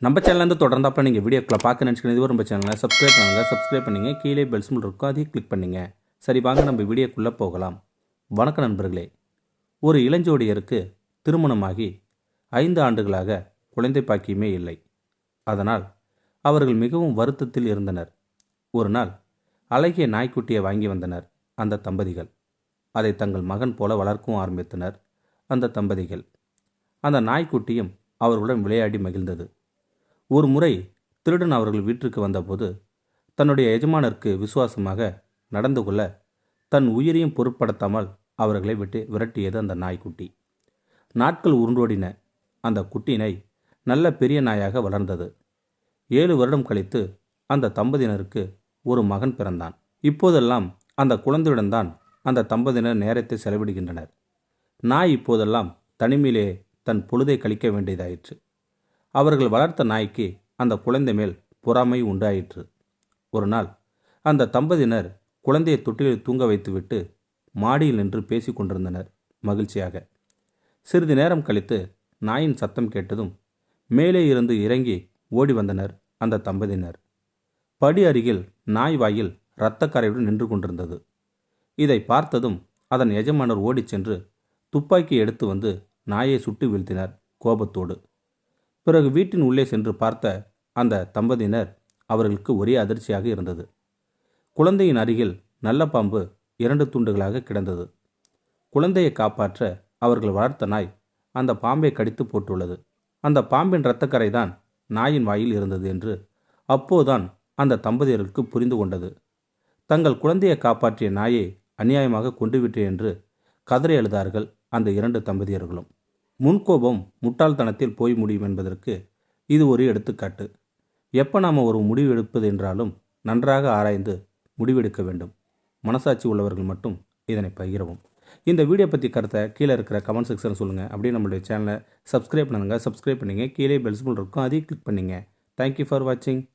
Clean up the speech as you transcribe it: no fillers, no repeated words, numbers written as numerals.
நம்ம சேனல்லேருந்து தொடர்ந்தாப்பில் நீங்கள் வீடியோக்களை பார்க்க நினச்சிக்கிறது இதுவரை நம்ம சேனலை சப்ஸ்கிரைப் பண்ணுங்கள் கீழே பெல் சிம்பிள் இருக்கும் அதையும் கிளிக் பண்ணுங்க. சரி வாங்க நம்ம வீடியோக்குள்ளே போகலாம். வணக்கம் நண்பர்களே. ஒரு இளஞ்சோடியருக்கு திருமணமாகி 5 ஆண்டுகளாக குழந்தை பாக்கியமே இல்லை. அதனால் அவர்கள் மிகவும் வருத்தத்தில் இருந்தனர். ஒரு நாள் அழகிய நாய்க்குட்டியை வாங்கி வந்தனர் அந்த தம்பதிகள். அதை தங்கள் மகன் போல வளர்க்கவும் ஆரம்பித்தனர் அந்த தம்பதிகள். அந்த நாய்க்குட்டியும் அவர்களுடன் விளையாடி மகிழ்ந்தது. ஒரு முறை திருடன் அவர்கள் வீட்டிற்கு வந்தபோது தன்னுடைய எஜமானருக்கு விசுவாசமாக நடந்து கொள்ள தன் உயிரையும் பொருட்படுத்தாமல் அவர்களை விட்டு விரட்டியது அந்த நாய்க்குட்டி. நாட்கள் உருண்டோடின. அந்த குட்டினை நல்ல பெரிய நாயாக வளர்ந்தது. 7 வருடம் கழித்து அந்த தம்பதியினருக்கு ஒரு மகன் பிறந்தான். இப்போதெல்லாம் அந்த குழந்தையுடன் தான் அந்த தம்பதியினர் நேரத்தை செலவிடுகின்றனர். நாய் இப்போதெல்லாம் தனிமையிலே தன் பொழுதை கழிக்க வேண்டியதாயிற்று. அவர்கள் வளர்த்த நாய்க்கு அந்த குழந்தை மேல் பொறாமை உண்டாயிற்று. ஒரு நாள் அந்த தம்பதியினர் குழந்தையை தொட்டிலில் தூங்க வைத்துவிட்டு மாடியில் நின்று பேசி கொண்டிருந்தனர் மகிழ்ச்சியாக. சிறிது நேரம் கழித்து நாயின் சத்தம் கேட்டதும் மேலே இருந்து இறங்கி ஓடி வந்தனர் அந்த தம்பதியினர். படி அருகில் நாய் வாயில் இரத்தக்கரையுடன் நின்று கொண்டிருந்தது. இதை பார்த்ததும் அதன் எஜமானர் ஓடிச் சென்று துப்பாக்கி எடுத்து வந்து நாயை சுட்டு வீழ்த்தினார் கோபத்தோடு. பிறகு வீட்டின் உள்ளே சென்று பார்த்த அந்த தம்பதியினர் அவர்களுக்கு ஒரே அதிர்ச்சியாக இருந்தது. குழந்தையின் அருகில் நல்ல பாம்பு 2 துண்டுகளாக கிடந்தது. குழந்தையை காப்பாற்ற அவர்கள் வளர்த்த நாய் அந்த பாம்பை கடித்து போட்டுள்ளது. அந்த பாம்பின் இரத்தக்கரை தான் நாயின் வாயில் இருந்தது என்று அப்போதான் அந்த தம்பதியர்களுக்கு புரிந்து கொண்டது. தங்கள் குழந்தையை காப்பாற்றிய நாயை அநியாயமாக கொண்டுவிட்டேன் என்று கதறி எழுதார்கள் அந்த 2 தம்பதியர்களும். முன்கோபம் முட்டாள்தனத்தில் போய் முடியும் என்பதற்கு இது ஒரு எடுத்துக்காட்டு. எப்போ நாம் ஒரு முடிவு எடுப்பது என்றாலும் நன்றாக ஆராய்ந்து முடிவெடுக்க வேண்டும். மனசாட்சி உள்ளவர்கள் மட்டும் இதனை பகிரவும். இந்த வீடியோ பற்றி கருத்தை கீழே இருக்கிற கமெண்ட் செக்ஷன் சொல்லுங்கள். அப்படியே நம்மளுடைய சேனலை சப்ஸ்கிரைப் பண்ணுங்கள். சப்ஸ்கிரைப் பண்ணிங்க கீழே பெல் சிம்பல் இருக்கும் அதையும் கிளிக் பண்ணிங்க. தேங்க்யூ ஃபார் வாட்சிங்.